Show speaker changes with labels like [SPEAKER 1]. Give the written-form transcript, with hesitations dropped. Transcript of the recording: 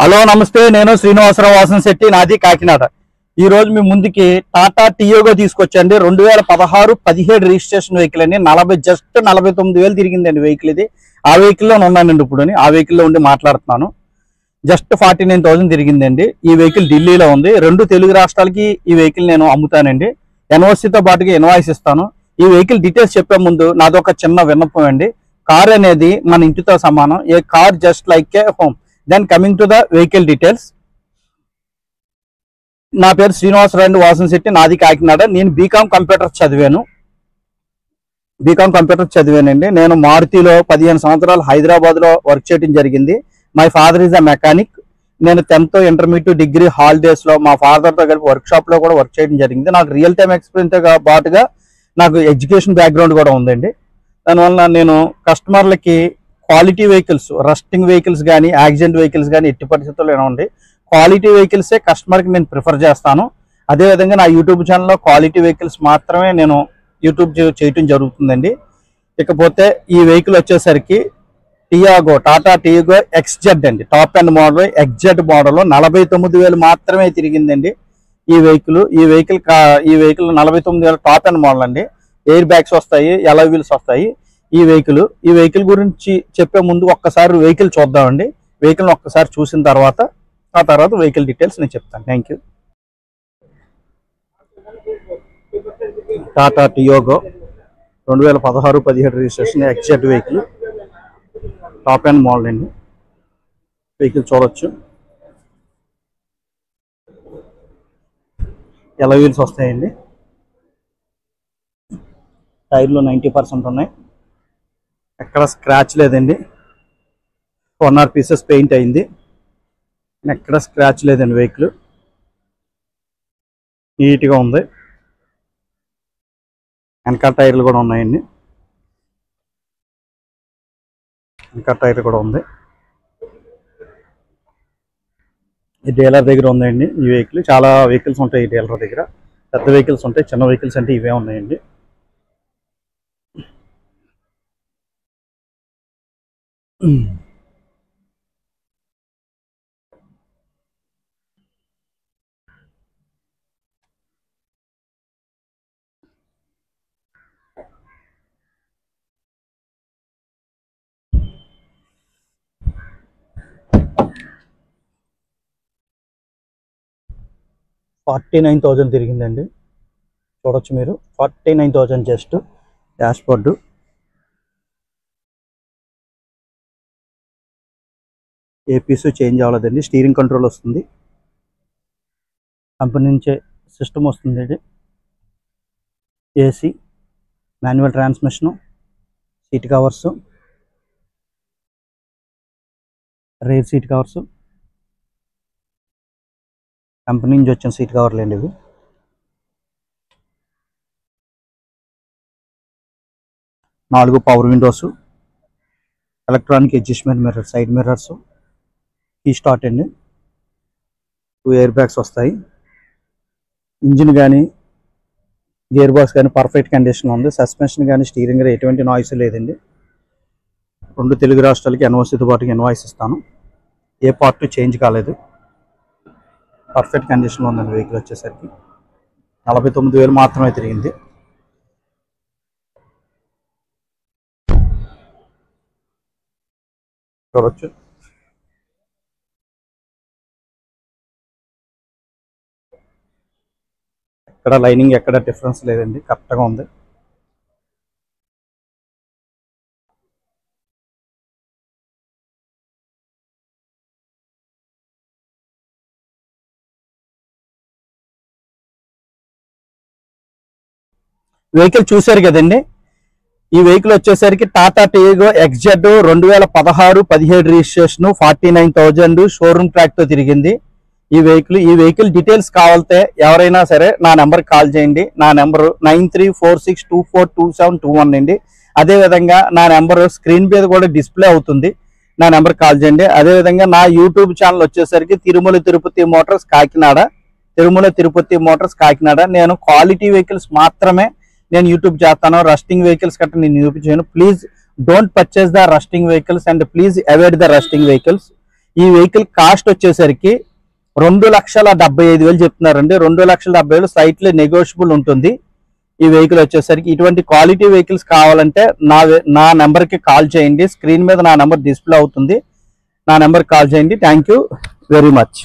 [SPEAKER 1] Hello నమస్తే, నేను శ్రీనివాసరావు వాసనశెట్టి, నాది కాకినాడ. ఈ రోజు మీ ముందుకి టాటా టియోగో తీసుకొచ్చండి. 2016-17 రిజిస్ట్రేషన్ వెహికల్ అండి. 49,000 తిరిగిందండి వెహికల్. ఇది ఆ వెహికల్లో ఉన్నానండి. ఇప్పుడు ఆ వెహికల్లో ఉండి మాట్లాడుతున్నాను. జస్ట్ 49,000 తిరిగిందండి. ఈ వెహికల్ ఢిల్లీలో ఉంది. 2 తెలుగు రాష్ట్రాలకి ఈ వెహికల్ నేను అమ్ముతానండి. ఎన్ఓసితో పాటుగా ఇన్వాయిస్ ఇస్తాను. ఈ వెహికల్ డీటెయిల్స్ చెప్పే ముందు నాదొక చిన్న విన్నపం అండి. కార్ అనేది మన ఇంటితో సమానం. A car just like a home. Then coming to the vehicle details. నా పేరు శ్రీనివాసరావు వాసనశెట్టి, నాది కాకినాడ. నేను బీకామ్ కంప్యూటర్ చదివానండి. నేను మారుతిలో 15 సంవత్సరాలు హైదరాబాద్లో వర్క్ చేయడం జరిగింది. My father is a mechanic. నేను 10th ఇంటర్మీడియట్ డిగ్రీ హాలిడేస్లో మా ఫాదర్తో కలిపి వర్క్షాప్లో కూడా వర్క్ చేయడం జరిగింది. నాకు రియల్ టైమ్ ఎక్స్పీరియన్స్తో పాటుగా నాకు ఎడ్యుకేషన్ బ్యాక్గ్రౌండ్ కూడా ఉందండి. దానివల్ల నేను కస్టమర్లకి క్వాలిటీ వెహికల్స్, రస్టింగ్ వెహికల్స్ కానీ యాక్సిడెంట్ వెహికల్స్ కానీ ఎట్టి పరిస్థితుల్లో ఏమండి క్వాలిటీ వెహికల్సే కస్టమర్కి నేను ప్రిఫర్ చేస్తాను. అదేవిధంగా నా యూట్యూబ్ ఛానల్లో క్వాలిటీ వెహికల్స్ మాత్రమే నేను యూట్యూబ్ చేయటం జరుగుతుందండి. ఇకపోతే ఈ వెహికల్ వచ్చేసరికి టాటా టియాగో XZ అండి. Top and model XZ model 49,000 మాత్రమే తిరిగిందండి. ఈ వెహికల్ 49,000 టాప్ అండ్ మోడల్ అండి. ఎయిర్ బ్యాగ్స్ వస్తాయి, అలాయ్ వీల్స్ వస్తాయి. ఈ వెహికల్ గురించి చెప్పే ముందు ఒక్కసారి వెహికల్ చూద్దామండి. వెహికల్ ఒక్కసారి చూసిన తర్వాత వెహికల్ డీటెయిల్స్ నేను చెప్తాను. Thank you. Tata Tiago 2016-17 registration XZ vehicle, top and model అండి. వెహికల్ చూడొచ్చు. అలాయ్ వీల్స్ వస్తాయండి. టైర్లు 90% ఉన్నాయి. ఎక్కడ స్క్రాచ్ లేదండి. 1 or 2 పీసెస్ పెయింట్ అయింది. ఎక్కడ స్క్రాచ్ లేదండి. వెహికల్ నీట్గా ఉంది. వెనకాల టైర్లు కూడా ఉన్నాయండి. వెనకాల టైర్ కూడా ఉంది. ఈ డీలర్ దగ్గర ఉందండి ఈ వెహికల్. చాలా వెహికల్స్ ఉంటాయి ఈ డీలర్ దగ్గర. పెద్ద వెహికల్స్ ఉంటాయి, చిన్న వెహికల్స్ అంటే ఇవే ఉన్నాయండి. $49,000 తిరిగిందండి. చూడొచ్చు మీరు. 49,000 జస్ట్. డాష్ బోర్డు ఏ పీసు చేంజ్ అవ్వలేదండి. స్టీరింగ్ కంట్రోల్ వస్తుంది. కంపెనీ నుంచే సిస్టమ్ వస్తుంది. AC, manual transmission, seat covers, rear seat covers, company నుంచి వచ్చిన సీట్ కవర్లు అండి ఇవి. నాలుగు power windows, electronic adjustment mirror, side mirrors, key start అండి. 2 ఎయిర్ బ్యాగ్స్ వస్తాయి. ఇంజిన్ కానీ గేర్ బాక్స్ కానీ పర్ఫెక్ట్ కండిషన్ ఉంది. సస్పెన్షన్ కానీ స్టీరింగ్ ఎటువంటి నాయిస్ లేదండి. 2 తెలుగు రాష్ట్రాలకి ఎన్ఓసితో పాటుగా ఇన్వాయిస్ ఇస్తాను. ఏ పార్ట్ చేంజ్ కాలేదు. పర్ఫెక్ట్ కండిషన్లో ఉందండి వెహికల్. వచ్చేసరికి 49,000 మాత్రమే తిరిగింది. చూడవచ్చు. ఎక్కడ లైనింగ్ ఎక్కడ డిఫరెన్స్ లేదండి. కరెక్ట్గా ఉంది. వెహికల్ చూశారు కదండి. ఈ వెహికల్ వచ్చేసరికి Tata Tiago XZ 2016-17 registration, 49,000 showroom track తో తిరిగింది ఈ వెహికల్ డీటెయిల్స్ కావాలంటే ఎవరైనా సరే నా నెంబర్కి కాల్ చేయండి. నా నెంబరు 9346242721 అండి. అదేవిధంగా నా నెంబర్ స్క్రీన్ మీద కూడా డిస్ప్లే అవుతుంది. నా నెంబర్కి కాల్ చేయండి. అదేవిధంగా నా యూట్యూబ్ ఛానల్ వచ్చేసరికి తిరుమల తిరుపతి మోటార్స్ కాకినాడ. నేను క్వాలిటీ వెహికల్స్ మాత్రమే నేను యూట్యూబ్ చేస్తాను. రస్టింగ్ వెహికల్స్ కట్ట నేను యూట్యూబ్ చేయను. Please don't purchase the rusting vehicles and please avoid the rusting vehicles. ఈ వెహికల్ కాస్ట్ వచ్చేసరికి 2,75,000 చెప్తున్నారండి. 2,70,000 సైట్లో నెగోషియబుల్ ఉంటుంది. ఈ వెహికల్ వచ్చేసరికి ఇటువంటి క్వాలిటీ వెహికల్స్ కావాలంటే నా నెంబర్కి కాల్ చేయండి. స్క్రీన్ మీద నా నెంబర్ డిస్ప్లే అవుతుంది. నా నెంబర్కి కాల్ చేయండి. Thank you very much.